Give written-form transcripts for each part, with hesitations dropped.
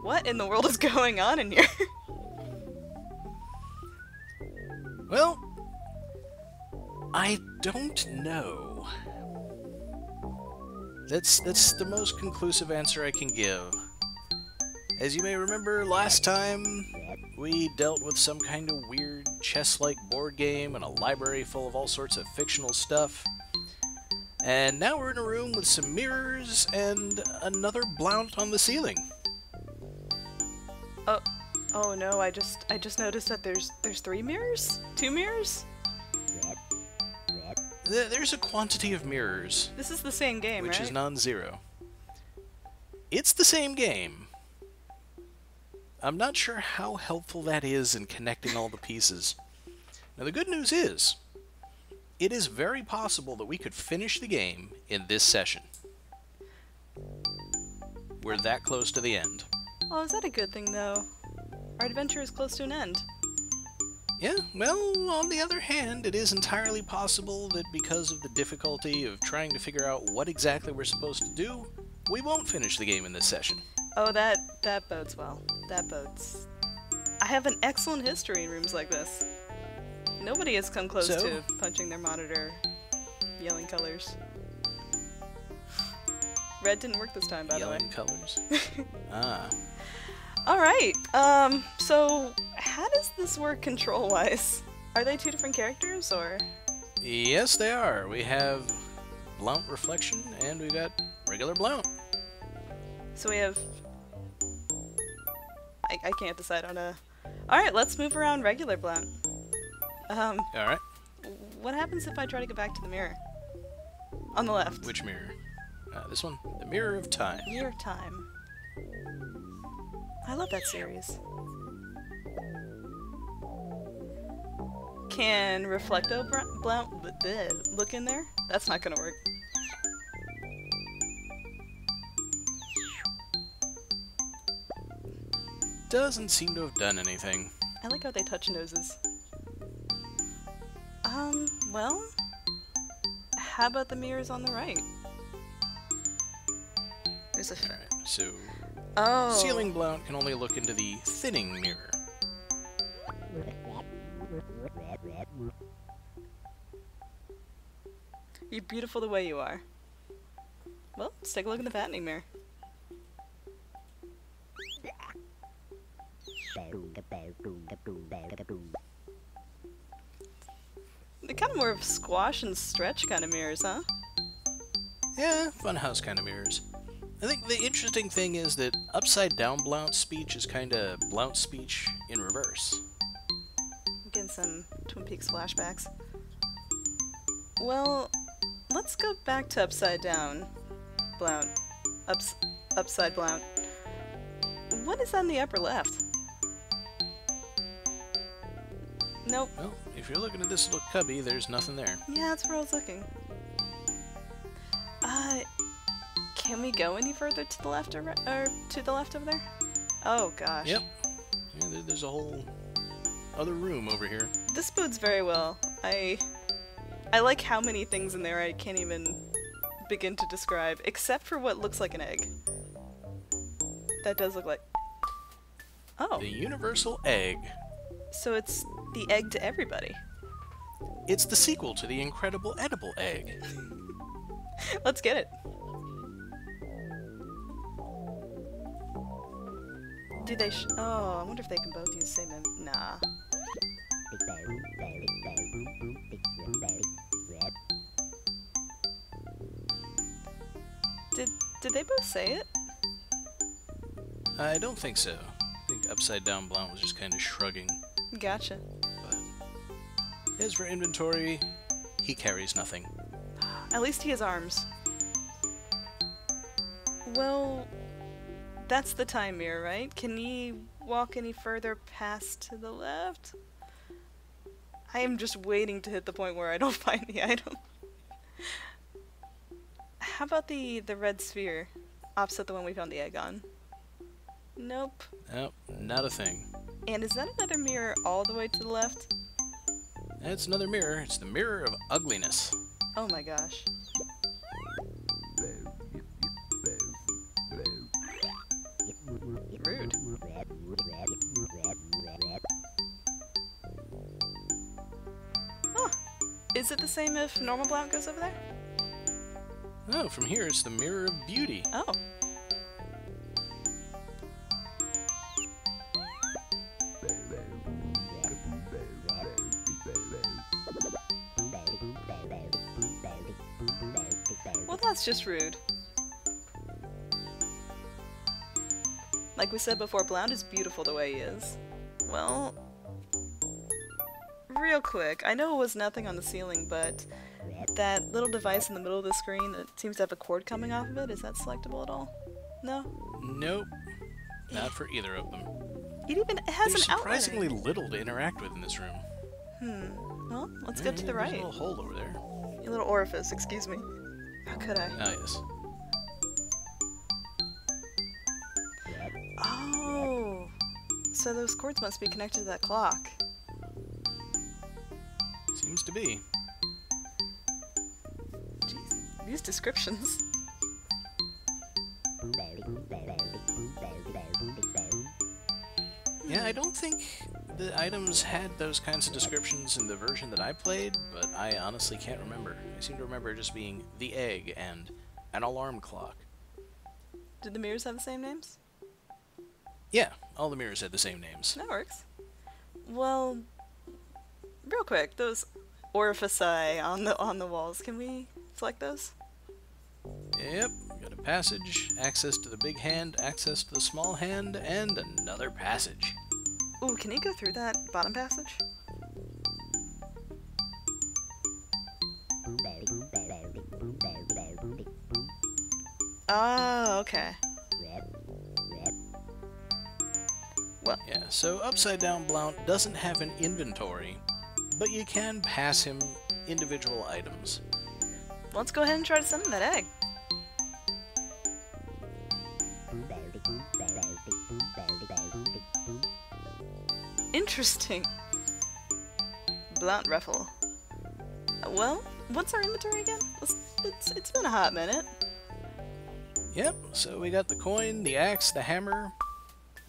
What in the world is going on in here? Well, I don't know. That's the most conclusive answer I can give. As you may remember, last time we dealt with some kind of weird chess-like board game and a library full of all sorts of fictional stuff. And now we're in a room with some mirrors and another Blount on the ceiling. Oh no, I just noticed that there's 3 mirrors? 2 mirrors? There's a quantity of mirrors. This is the same game, which right? is non-zero. It's the same game. I'm not sure how helpful that is in connecting all the pieces. Now the good news is, it is very possible that we could finish the game in this session. We're that close to the end. Oh, is that a good thing, though? Our adventure is close to an end. Yeah, well, on the other hand, it is entirely possible that because of the difficulty of trying to figure out what exactly we're supposed to do, we won't finish the game in this session. Oh, that bodes well. That bodes. I have an excellent history in rooms like this. Nobody has come close to punching their monitor, yelling colors. Red didn't work this time, by the way. Yelling colors. Ah. Alright, so how does this work control-wise? Are they 2 different characters, or...? Yes, they are. We have Blount Reflection, and we've got regular Blount. So we have... I can't decide on a... Alright, let's move around regular Blount. Alright. What happens if I try to get back to the mirror? On the left. Which mirror? This one? The Mirror of Time. Mirror of Time. I love that series. Can Reflecto Blount look in there? That's not gonna work. Doesn't seem to have done anything. I like how they touch noses. Well... How about the mirrors on the right? There's a... Alright, so... Oh! Ceiling Blount can only look into the thinning mirror. You're beautiful the way you are. Well, let's take a look in the fattening mirror. They're kind of more of squash and stretch kind of mirrors, huh? Yeah, funhouse kind of mirrors. I think the interesting thing is that upside-down Blount's speech is kind of Blount's speech in reverse. Getting some Twin Peaks flashbacks. Well, let's go back to upside down Blount. Upside Blount. What is on the upper left? Nope. Well, if you're looking at this little cubby, there's nothing there. Yeah, that's where I was looking. Can we go any further to the left or to the left over there? Oh gosh. Yep. Yeah, there's a whole other room over here. This bodes very well. I like how many things in there I can't even begin to describe, except for what looks like an egg. That does look like... Oh. The universal egg. So it's the egg to everybody. It's the sequel to the incredible edible egg. Let's get it. Do they oh, I wonder if they can both use the same nah. Did they both say it? I don't think so. I think Upside Down Blount was just kind of shrugging. Gotcha. But as for inventory, he carries nothing. At least he has arms. Well, that's the time mirror, right? Can he walk any further past to the left? I am just waiting to hit the point where I don't find the item. How about the red sphere? Opposite the one we found the egg on. Nope. Nope, not a thing. And is that another mirror all the way to the left? It's another mirror. It's the mirror of ugliness. Oh my gosh. Rude. Huh. Is it the same if normal Blount goes over there? Oh, from here it's the Mirror of Beauty. Oh. Well, that's just rude. Like we said before, Blount is beautiful the way he is. Well, real quick, I know it was nothing on the ceiling, but that little device in the middle of the screen that seems to have a cord coming off of it, is that selectable at all? No? Nope. Not for either of them. It even has There's an outlet. surprisingly little to interact with in this room. Well, let's go to the There's right. a little hole over there. A little orifice, excuse me. How could I? Ah, yes. Oh! So those cords must be connected to that clock. Seems to be. Jeez, these descriptions. Yeah, I don't think the items had those kinds of descriptions in the version that I played, but I honestly can't remember. I seem to remember just being the egg and an alarm clock. Did the mirrors have the same names? Yeah, all the mirrors had the same names. That works. Well, real quick, those orifici on the walls, can we select those? Yep, got a passage, access to the big hand, access to the small hand, and another passage. Ooh, can you go through that bottom passage? Oh, okay. Well, Yeah, so Upside Down Blount doesn't have an inventory, but you can pass him individual items. let's go ahead and try to send him that egg. Interesting. Blount Ruffle. Well, what's our inventory again? It's been a hot minute. Yep, so we got the coin, the axe, the hammer,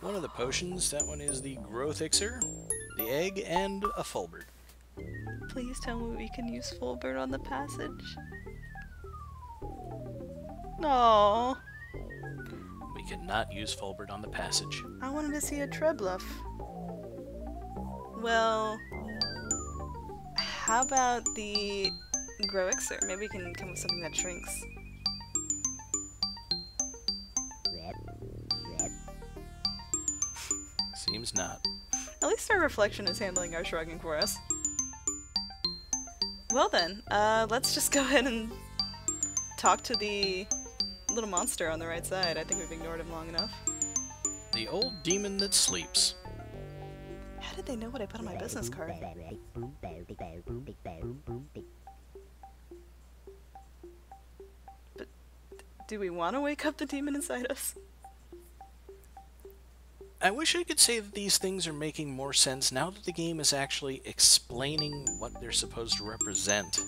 one of the potions, that one is the growth elixir, the egg, and a fulbert. Please tell me we can use Fulbert on the passage. No, We cannot use fulbert on the passage. I wanted to see a trebluff. Well, how about the grow elixir? Maybe we can come with something that shrinks. Seems not. At least our reflection is handling our shrugging for us. Well then, let's just go ahead and talk to the little monster on the right side. I think we've ignored him long enough. The old demon that sleeps. How did they know what I put on my business card? But do we want to wake up the demon inside us? I wish I could say that these things are making more sense now that the game is actually explaining what they're supposed to represent,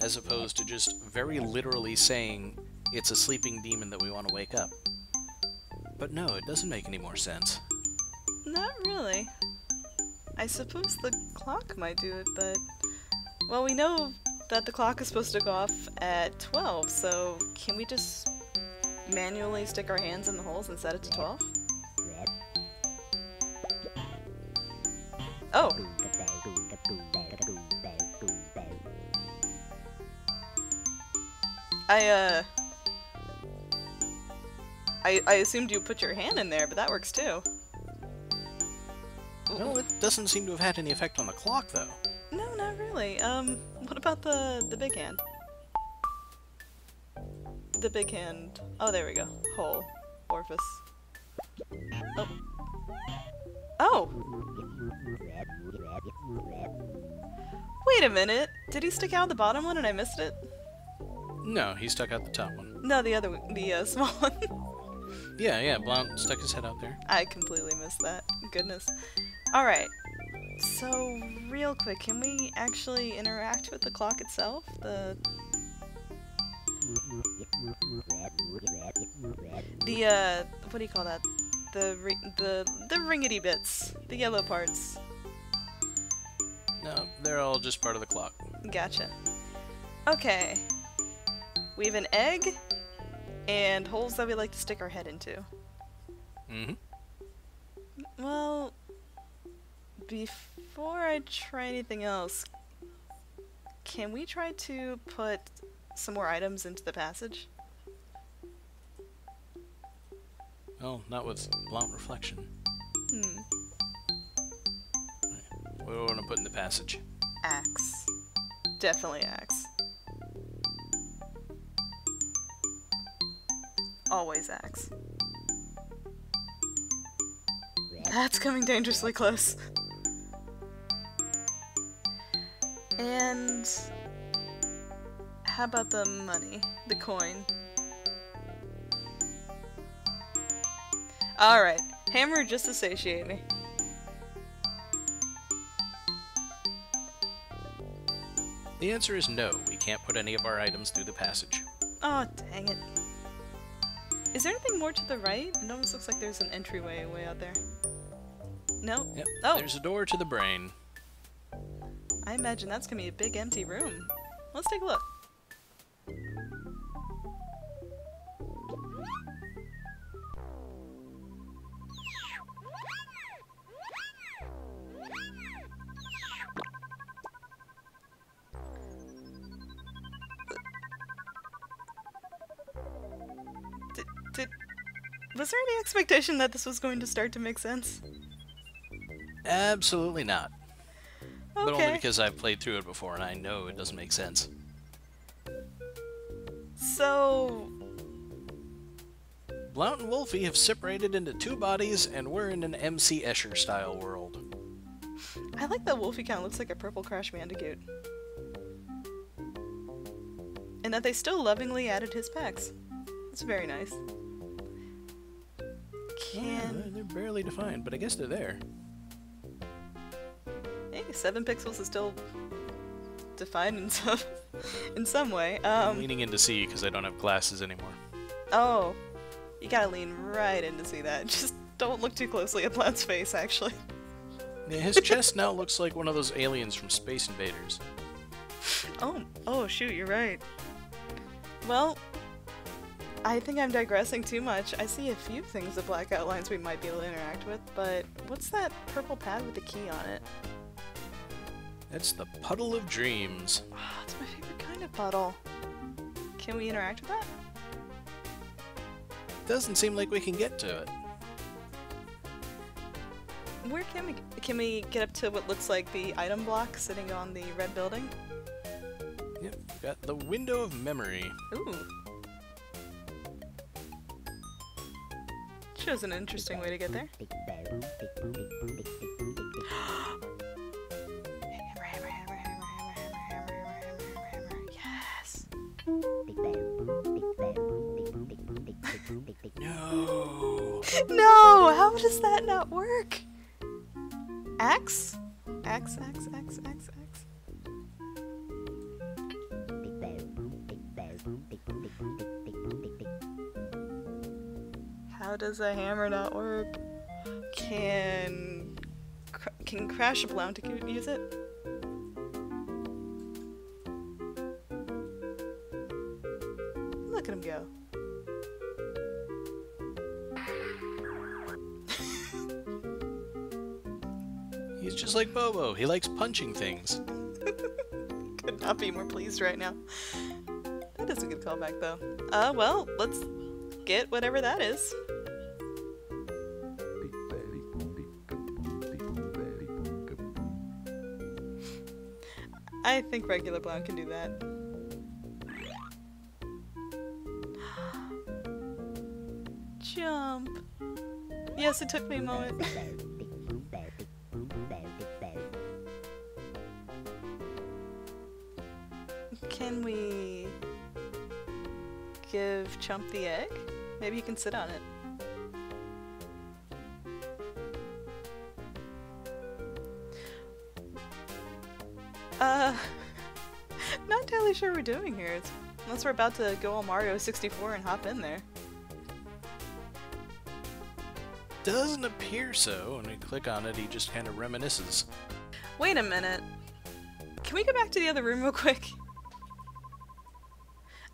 as opposed to just very literally saying it's a sleeping demon that we want to wake up. But no, it doesn't make any more sense. Not really. I suppose the clock might do it, but... Well, we know that the clock is supposed to go off at 12, so can we just manually stick our hands in the holes and set it to 12? Oh! I assumed you put your hand in there, but that works too. No, it doesn't seem to have had any effect on the clock, though. No, not really. What about the big hand? The big hand. Oh, there we go. Hole. Orifice. Oh. Oh! Wait a minute! Did he stick out the bottom one and I missed it? No, he stuck out the top one. No, the other one. The small one. Yeah, Blount stuck his head out there. I completely missed that. Goodness. Alright. So, real quick, can we actually interact with the clock itself? What do you call that? the ringety bits, the yellow parts. No, they're all just part of the clock. Gotcha. Okay. We have an egg and holes that we like to stick our head into. Mm-hmm. Well, before I try anything else, can we try to put some more items into the passage? Well, not with Blount reflection. What do I want to put in the passage? Axe. Definitely axe. Always axe. That's coming dangerously close. And how about the money? The coin? Alright. Hammer, just to satiate me. The answer is no. We can't put any of our items through the passage. Oh, dang it. Is there anything more to the right? It almost looks like there's an entryway way out there. No? Yep. Oh! There's a door to the brain. I imagine that's gonna be a big empty room. Let's take a look. Was there any expectation that this was going to start to make sense? Absolutely not. Okay. But only because I've played through it before and I know it doesn't make sense. So... Blount and Wolfie have separated into two bodies and we're in an MC Escher style world. I like that Wolfie kind of looks like a purple Crash Bandicoot. And that they still lovingly added his pecs. It's very nice. Yeah, they're barely defined, but I guess they're there. Hey, 7 pixels is still defined in some way. I'm leaning in to see because I don't have glasses anymore. Oh, you gotta lean right in to see that. Just don't look too closely at Blount's face, actually. Yeah, his chest now looks like one of those aliens from Space Invaders. Oh shoot, you're right. Well, I think I'm digressing too much. I see a few things of black outlines we might be able to interact with, but what's that purple pad with the key on it? That's the Puddle of Dreams. Oh, it's my favorite kind of puddle. Can we interact with that? Doesn't seem like we can get to it. Where can we get up to what looks like the item block sitting on the red building? Yep, we've got the Window of Memory. Ooh. Shows an interesting way to get there. Yes! No! No! How does that not work? Axe? Axe. How does a hammer not work? Can Crash Blount use it? Look at him go. He's just like Bobo. He likes punching things. Could not be more pleased right now. That is a good callback, though. Well, let's get whatever that is. I think regular Blount can do that. Jump. Yes, it took me a moment. Can we give Chump the egg? Maybe he can sit on it. Not entirely sure what we're doing here. Unless we're about to go all Mario 64 and hop in there. doesn't appear so. When we click on it, he just kind of reminisces. Wait a minute. Can we go back to the other room real quick?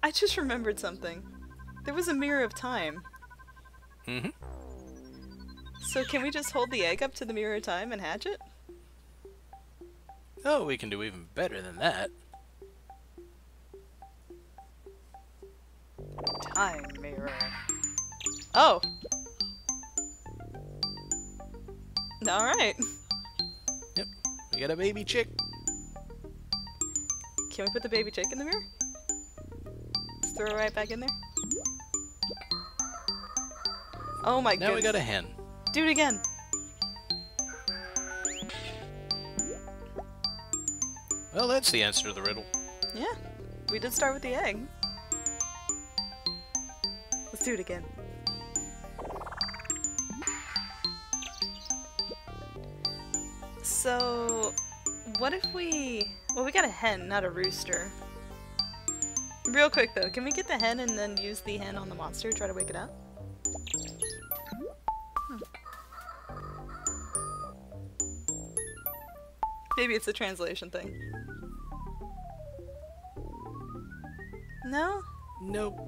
I just remembered something. There was a mirror of time. Mm-hmm. So can we just hold the egg up to the mirror of time and hatch it? Oh, we can do even better than that. Time mirror. Oh! Alright. Yep. We got a baby chick. Can we put the baby chick in the mirror? Just throw it right back in there? Oh my goodness. Now we got a hen. Do it again. Well, that's the answer to the riddle. Yeah. We did start with the egg. Let's do it again. So, what if we... Well, we got a hen, not a rooster. Real quick though, can we get the hen and then use the hen on the monster, try to wake it up? Maybe it's a translation thing. No? Nope.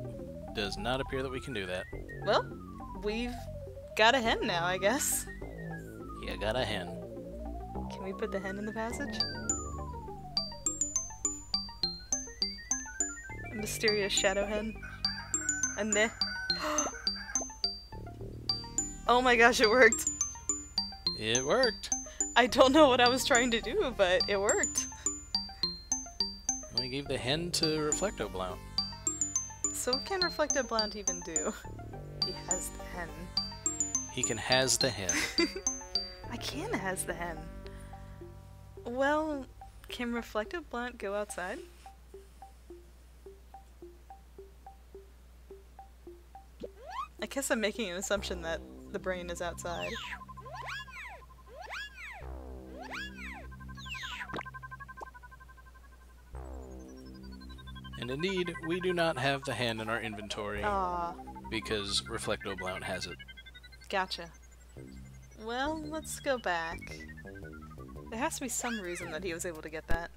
Does not appear that we can do that. Well, we've got a hen now, I guess. Yeah, got a hen. Can we put the hen in the passage? A mysterious shadow hen. And the... Oh my gosh, it worked! It worked. I don't know what I was trying to do, but it worked. We gave the hen to Reflecto Blount. So what can Reflected Blount even do? He has the hen. He can has the hen. I can has the hen. Well, can Reflected Blount go outside? I guess I'm making an assumption that the brain is outside. And indeed, we do not have the hen in our inventory Ah, because Reflecto Blount has it. gotcha. Well, let's go back. There has to be some reason that he was able to get that.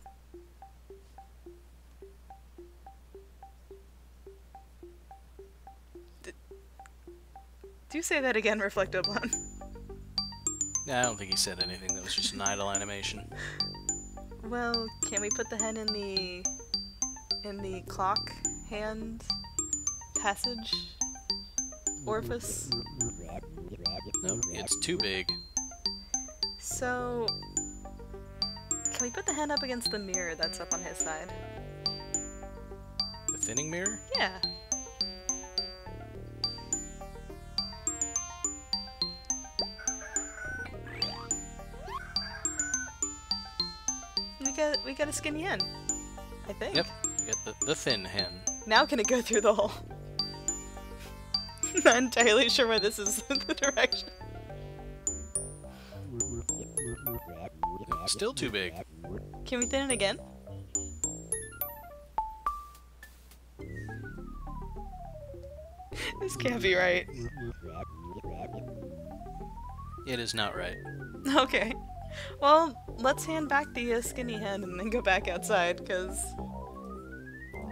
Do say that again, Reflecto Blount. Nah, I don't think he said anything. That was just an idle animation. Well, can we put the hen in the clock hand passage orifice? No, it's too big. So, can we put the hen up against the mirror that's up on his side? The thinning mirror? Yeah. We got a skinny hen, I think. Yep, we got the thin hen. Now can it go through the hole? Not entirely sure why this is the direction. Still too big. Can we thin it again? This can't be right. It is not right. Okay. Well, let's hand back the skinny hen and then go back outside, because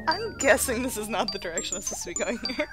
I'm guessing this is not the direction I'm supposed to be going here.